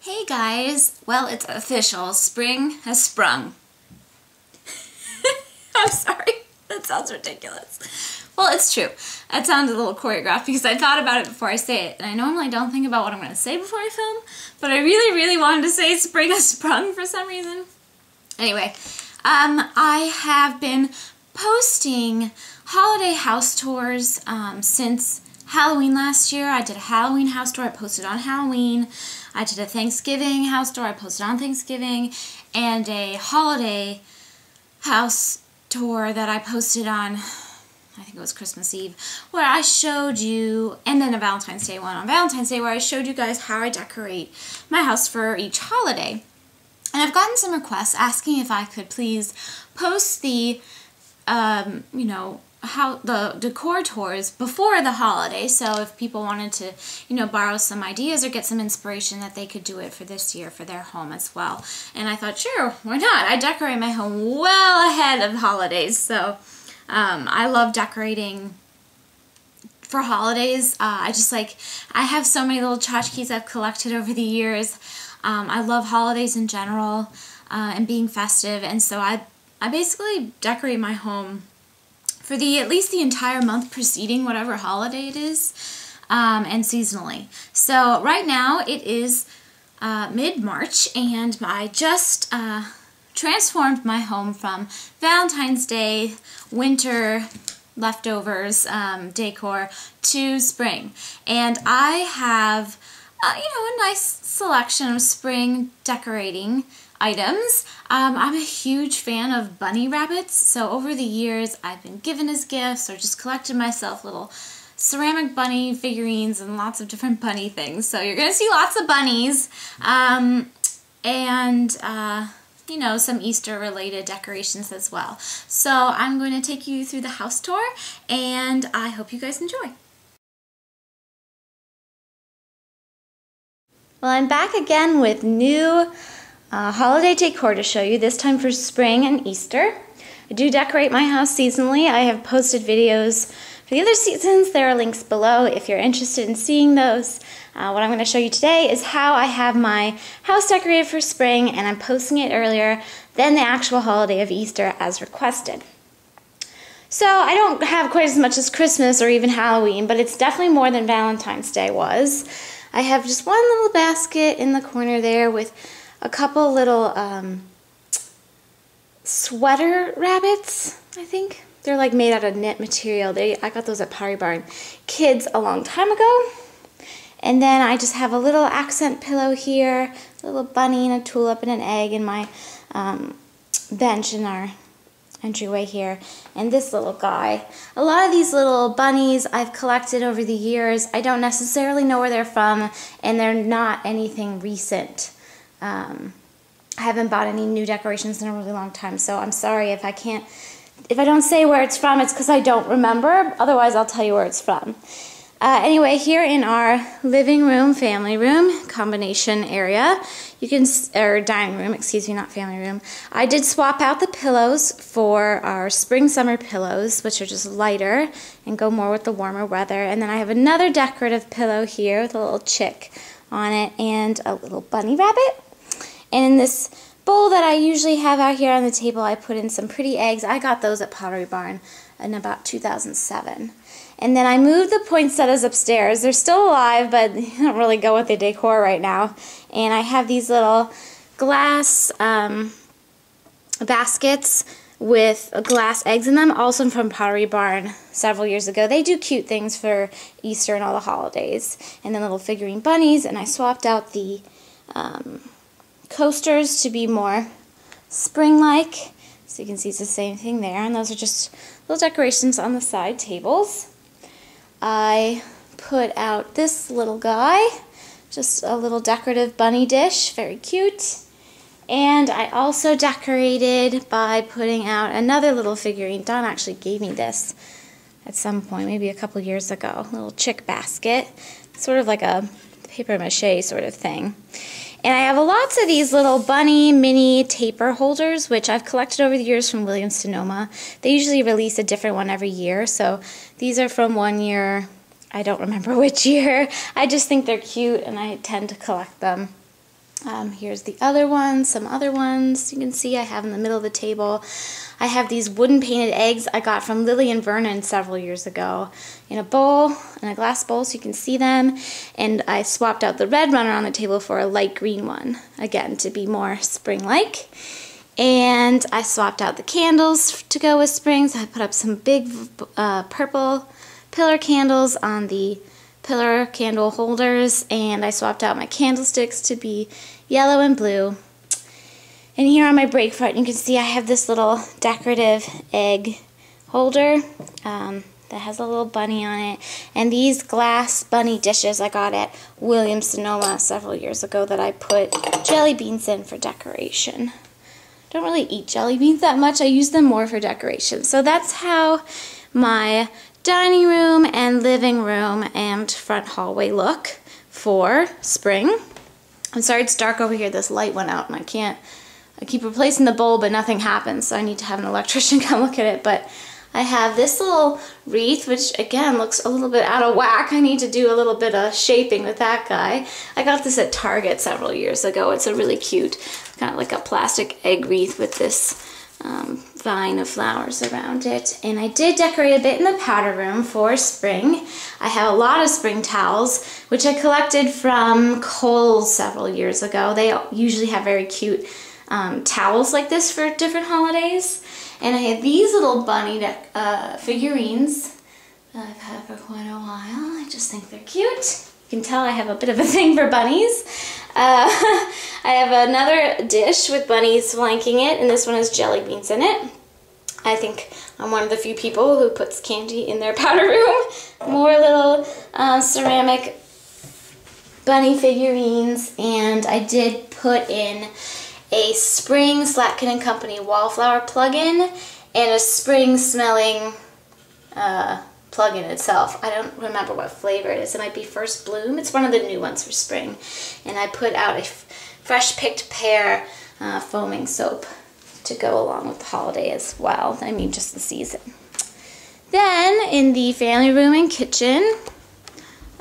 Hey guys! Well, it's official. Spring has sprung. I'm sorry. That sounds ridiculous. Well, it's true. That sounded a little choreographed because I thought about it before I say it. And I normally don't think about what I'm going to say before I film, but I really, really wanted to say spring has sprung for some reason. Anyway, I have been posting holiday house tours since Halloween last year. I did a Halloween house tour. I posted on Halloween. I did a Thanksgiving house tour. I posted on Thanksgiving. And a holiday house tour that I posted on, I think it was Christmas Eve, where I showed you, and then a Valentine's Day one on Valentine's Day where I showed you guys how I decorate my house for each holiday. And I've gotten some requests asking if I could please post the, how the decor tours before the holiday, so if people wanted to, borrow some ideas or get some inspiration, that they could do it for this year for their home as well. And I thought, sure, why not? I decorate my home well ahead of holidays, so I love decorating for holidays. I have so many little tchotchkes I've collected over the years. I love holidays in general and being festive, and so I basically decorate my home for at least the entire month preceding whatever holiday it is, and seasonally. So right now it is mid-March, and I just transformed my home from Valentine's Day, winter leftovers, decor, to spring. And I have, a nice selection of spring decorating items. I'm a huge fan of bunny rabbits, so over the years I've been given as gifts or just collected myself little ceramic bunny figurines and lots of different bunny things. So you're going to see lots of bunnies and some Easter related decorations as well. So I'm going to take you through the house tour, and I hope you guys enjoy. Well, I'm back again with new holiday decor to show you, this time for spring and Easter. I do decorate my house seasonally. I have posted videos for the other seasons. There are links below if you're interested in seeing those. What I'm going to show you today is how I have my house decorated for spring, and I'm posting it earlier than the actual holiday of Easter as requested. So I don't have quite as much as Christmas or even Halloween, but it's definitely more than Valentine's Day was. I have just one little basket in the corner there with a couple little sweater rabbits, I think. They're like made out of knit material. I got those at Pottery Barn Kids a long time ago. And then I just have a little accent pillow here, a little bunny and a tulip and an egg in my bench in our entryway here. And this little guy. A lot of these little bunnies I've collected over the years. I don't necessarily know where they're from, and they're not anything recent. I haven't bought any new decorations in a really long time, so I'm sorry if I don't say where it's from. It's because I don't remember. Otherwise, I'll tell you where it's from. Anyway, here in our living room, family room combination area, or dining room, excuse me, not family room, I did swap out the pillows for our spring-summer pillows, which are just lighter and go more with the warmer weather. And then I have another decorative pillow here with a little chick on it and a little bunny rabbit. And in this bowl that I usually have out here on the table, I put in some pretty eggs. I got those at Pottery Barn in about 2007. And then I moved the poinsettias upstairs. They're still alive, but they don't really go with the decor right now. And I have these little glass baskets with glass eggs in them, also from Pottery Barn several years ago. They do cute things for Easter and all the holidays. And then little figurine bunnies, and I swapped out the coasters to be more spring-like. So you can see it's the same thing there, and those are just little decorations on the side tables. I put out this little guy, just a little decorative bunny dish, very cute. And I also decorated by putting out another little figurine. Dawn actually gave me this at some point, maybe a couple years ago, a little chick basket, sort of like a paper mache sort of thing. And I have lots of these little bunny mini taper holders, which I've collected over the years from Williams-Sonoma. They usually release a different one every year, so these are from one year. I don't remember which year. I just think they're cute, and I tend to collect them. Here's the other ones, some other ones you can see I have in the middle of the table. I have these wooden painted eggs I got from Lily and Vernon several years ago in a bowl, in a glass bowl so you can see them. And I swapped out the red runner on the table for a light green one, again, to be more spring-like. And I swapped out the candles to go with spring, so I put up some big purple pillar candles on the pillar candle holders, and I swapped out my candlesticks to be yellow and blue. And here on my break front, you can see I have this little decorative egg holder that has a little bunny on it. And these glass bunny dishes I got at Williams-Sonoma several years ago that I put jelly beans in for decoration. Don't really eat jelly beans that much. I use them more for decoration. So that's how my dining room and living room and front hallway look for spring. I'm sorry it's dark over here. This light went out and I keep replacing the bulb but nothing happens, so I need to have an electrician come look at it. But I have this little wreath, which again looks a little bit out of whack. I need to do a little bit of shaping with that guy. I got this at Target several years ago. It's a really cute, kind of like a plastic egg wreath with this vine of flowers around it. And I did decorate a bit in the powder room for spring. I have a lot of spring towels, which I collected from Kohl's several years ago. They usually have very cute towels like this for different holidays. And I have these little bunny figurines that I've had for quite a while. I just think they're cute. You can tell I have a bit of a thing for bunnies. I have another dish with bunnies flanking it, and this one has jelly beans in it. I think I'm one of the few people who puts candy in their powder room. More little ceramic bunny figurines, and I did put in a spring Slatkin & Company wallflower plug-in and a spring smelling plug-in itself. I don't remember what flavor it is. It might be First Bloom. It's one of the new ones for spring. And I put out a fresh picked pear foaming soap to go along with the holiday as well. I mean, just the season. Then in the family room and kitchen,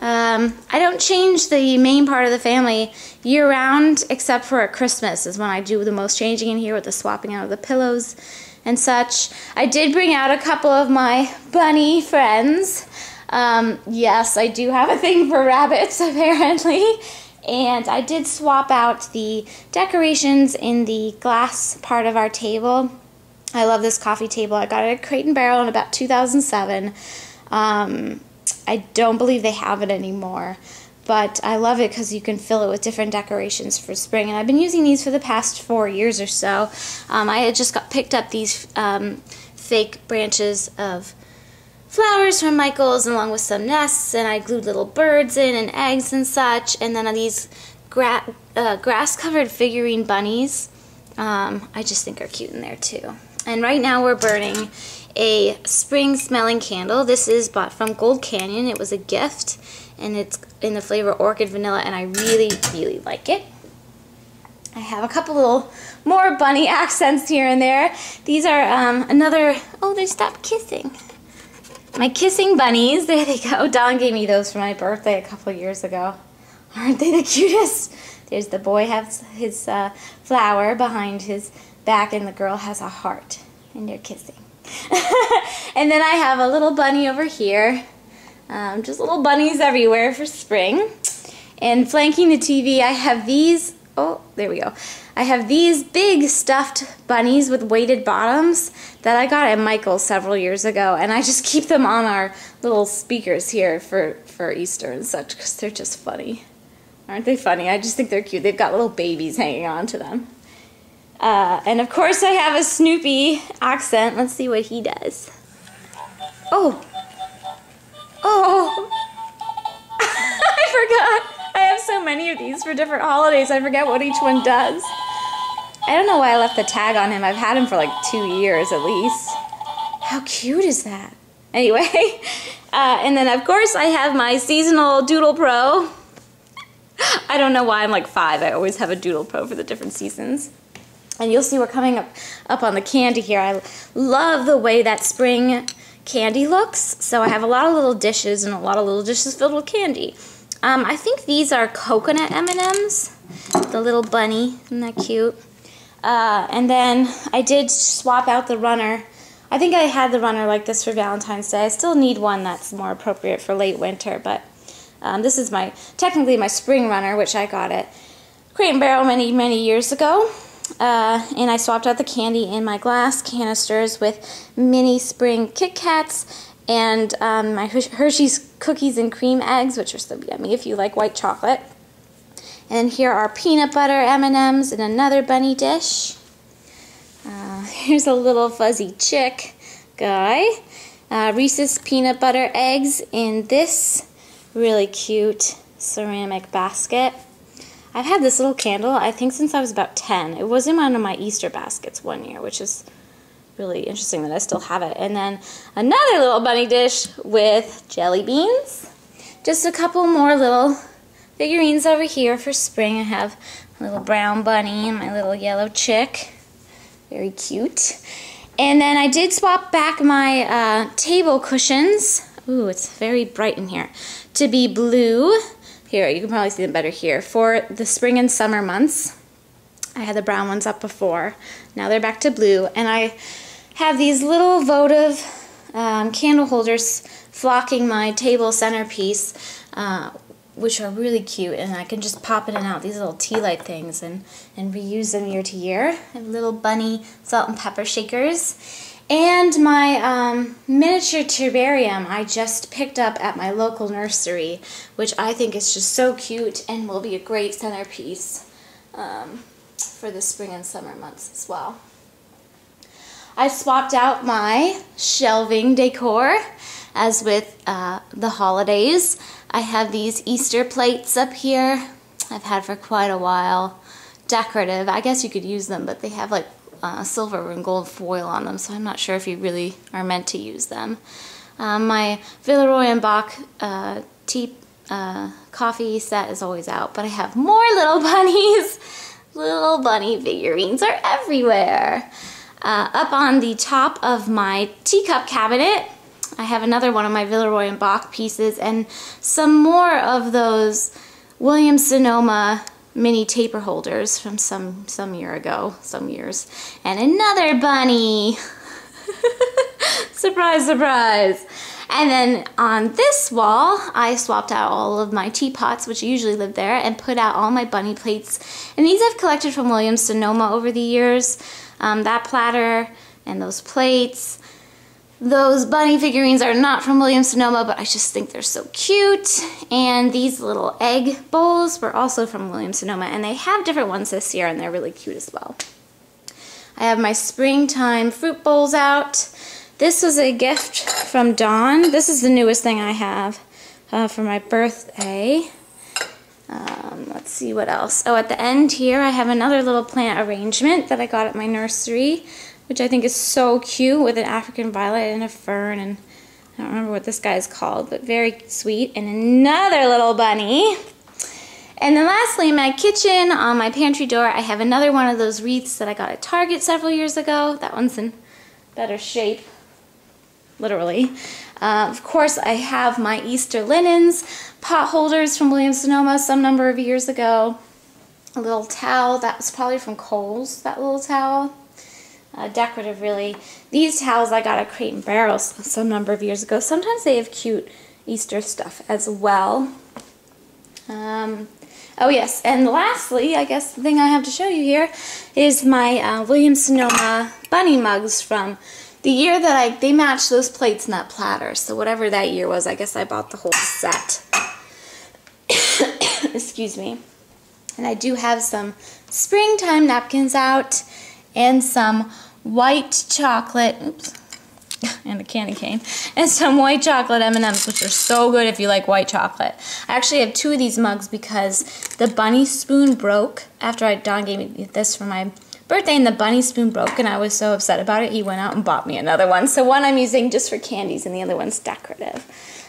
I don't change the main part of the family year-round except for at Christmas is when I do the most changing in here with the swapping out of the pillows and such. I did bring out a couple of my bunny friends. Yes, I do have a thing for rabbits apparently. And I did swap out the decorations in the glass part of our table. I love this coffee table. I got it at Crate & Barrel in about 2007. I don't believe they have it anymore, but I love it because you can fill it with different decorations for spring. And I've been using these for the past 4 years or so. I had just picked up these fake branches of flowers from Michael's along with some nests, and I glued little birds in and eggs and such. And then these grass-covered figurine bunnies, I just think are cute in there too. And right now we're burning a spring smelling candle. This is bought from Gold Canyon. It was a gift, and it's in the flavor Orchid Vanilla, and I really, really like it. I have a couple little more bunny accents here and there. These are oh, they stopped kissing. My kissing bunnies, there they go. Don gave me those for my birthday a couple years ago. Aren't they the cutest? There's the boy has his flower behind his back, and the girl has a heart, and they're kissing. And then I have a little bunny over here. Just little bunnies everywhere for spring. And flanking the TV, I have these, oh, there we go. I have these big stuffed bunnies with weighted bottoms that I got at Michael's several years ago, and I just keep them on our little speakers here for Easter and such because they're just funny. Aren't they funny? I just think they're cute. They've got little babies hanging on to them. And of course I have a Snoopy accent. Let's see what he does. Oh. Oh. I forgot. I have so many of these for different holidays. I forget what each one does. I don't know why I left the tag on him. I've had him for like 2 years at least. How cute is that? Anyway. And then of course I have my seasonal Doodle Pro. I don't know why I'm like 5. I always have a Doodle Pro for the different seasons. And you'll see we're coming up on the candy here. I love the way that spring candy looks. So I have a lot of little dishes and a lot of little dishes filled with candy. I think these are coconut M&Ms. The little bunny, isn't that cute? And then I did swap out the runner. I think I had the runner like this for Valentine's Day. I still need one that's more appropriate for late winter, but this is technically my spring runner, which I got at Crate & Barrel many, many years ago. And I swapped out the candy in my glass canisters with mini spring Kit Kats and my Hershey's cookies and cream eggs, which are so yummy if you like white chocolate. And here are peanut butter M&Ms in another bunny dish. Here's a little fuzzy chick guy. Reese's peanut butter eggs in this really cute ceramic basket. I've had this little candle, I think, since I was about 10. It was in one of my Easter baskets one year, which is really interesting that I still have it. And then another little bunny dish with jelly beans. Just a couple more little figurines over here for spring. I have a little brown bunny and my little yellow chick. Very cute. And then I did swap back my table cushions. Ooh, it's very bright in here. To be blue. Here, you can probably see them better here. For the spring and summer months. I had the brown ones up before. Now they're back to blue. And I have these little votive candle holders flocking my table centerpiece, which are really cute, and I can just pop in and out these little tea light things and reuse them year to year. I have little bunny salt and pepper shakers. And my miniature terrarium I just picked up at my local nursery, which I think is just so cute and will be a great centerpiece for the spring and summer months as well. I swapped out my shelving decor, as with the holidays. I have these Easter plates up here. I've had for quite a while. Decorative. I guess you could use them, but they have like silver and gold foil on them, so I'm not sure if you really are meant to use them. My Villeroy and Bach tea coffee set is always out, but I have more little bunnies. Little bunny figurines are everywhere. Up on the top of my teacup cabinet, I have another one of my Villeroy and Bach pieces and some more of those Williams-Sonoma mini taper holders from some years. And another bunny. Surprise, surprise. And then on this wall, I swapped out all of my teapots, which usually live there, and put out all my bunny plates. And these I've collected from Williams-Sonoma over the years. That platter and those plates. Those bunny figurines are not from Williams-Sonoma, but I just think they're so cute. And these little egg bowls were also from Williams-Sonoma, and they have different ones this year, and they're really cute as well. I have my springtime fruit bowls out. This was a gift from Dawn. This is the newest thing I have for my birthday. Let's see what else. Oh, at the end here I have another little plant arrangement that I got at my nursery, which I think is so cute, with an African violet and a fern, and I don't remember what this guy is called, but very sweet. And another little bunny. And then lastly, in my kitchen, on my pantry door, I have another one of those wreaths that I got at Target several years ago. That one's in better shape, literally. Of course, I have my Easter linens, pot holders from Williams-Sonoma some number of years ago. A little towel, that was probably from Kohl's, that little towel. Decorative, really. These towels I got at Crate & Barrel some number of years ago. Sometimes they have cute Easter stuff as well. Oh yes, and lastly, I guess the thing I have to show you here is my Williams-Sonoma bunny mugs from the year that they matched those plates in that platter. So whatever that year was, I guess I bought the whole set. Excuse me. And I do have some springtime napkins out and some white chocolate, oops, and a candy cane, and some white chocolate M&Ms, which are so good if you like white chocolate. I actually have two of these mugs because the bunny spoon broke after Don gave me this for my birthday, and the bunny spoon broke, and I was so upset about it, he went out and bought me another one. So one I'm using just for candies, and the other one's decorative.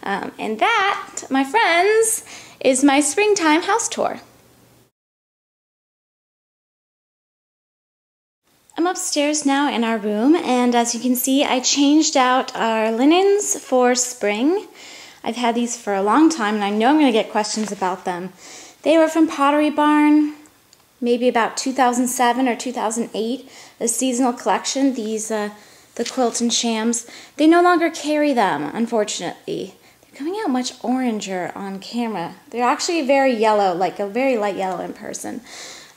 And that, my friends, is my springtime house tour. I'm upstairs now in our room, and as you can see, I changed out our linens for spring. I've had these for a long time, and I know I'm going to get questions about them. They were from Pottery Barn, maybe about 2007 or 2008, a seasonal collection. These, the Quilt and Shams. They no longer carry them, unfortunately. They're coming out much oranger on camera. They're actually very yellow, like a very light yellow in person.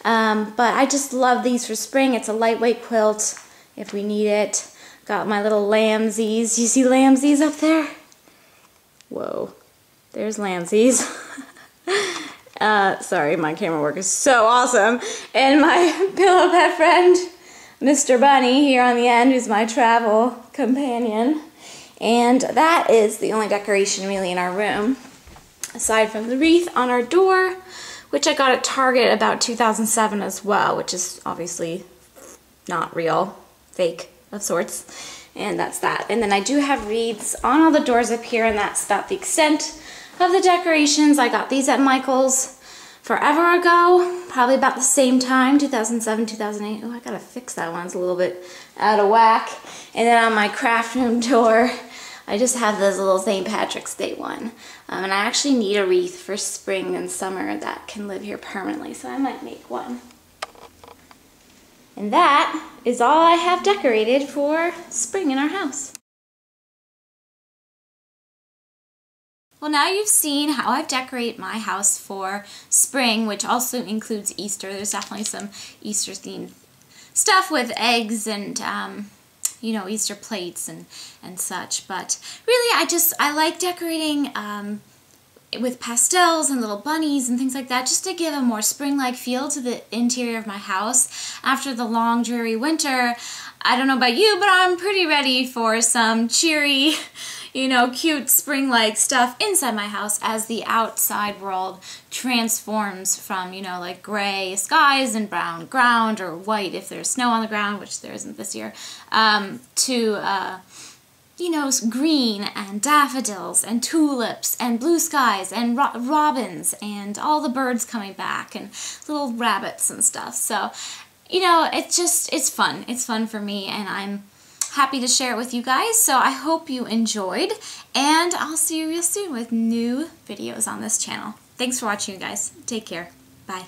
But I just love these for spring. It's a lightweight quilt if we need it. Got my little Lamsies. You see Lamsies up there? Whoa, there's Lamsies. Sorry, my camera work is so awesome. And my pillow pet friend, Mr. Bunny, here on the end, who's my travel companion. And that is the only decoration really in our room, aside from the wreath on our door, which I got at Target about 2007 as well, which is obviously not real, fake of sorts. And that's that. And then I do have wreaths on all the doors up here, and that's about the extent of the decorations. I got these at Michael's forever ago, probably about the same time, 2007, 2008. Oh, I gotta fix that one. It's a little bit out of whack. And then on my craft room door, I just have this little St. Patrick's Day one. And I actually need a wreath for spring and summer that can live here permanently, so I might make one. And that is all I have decorated for spring in our house. Well, now you've seen how I decorate my house for spring, which also includes Easter. There's definitely some Easter themed stuff with eggs and you know, Easter plates and such. But really, I like decorating with pastels and little bunnies and things like that, just to give a more spring-like feel to the interior of my house. After the long, dreary winter, I don't know about you, but I'm pretty ready for some cheery, you know, cute spring-like stuff inside my house as the outside world transforms from, you know, like gray skies and brown ground, or white if there's snow on the ground, which there isn't this year, to you know, green and daffodils and tulips and blue skies and robins and all the birds coming back and little rabbits and stuff. So, you know, it's fun. It's fun for me, and I'm happy to share it with you guys. So I hope you enjoyed, and I'll see you real soon with new videos on this channel. Thanks for watching, you guys. Take care. Bye.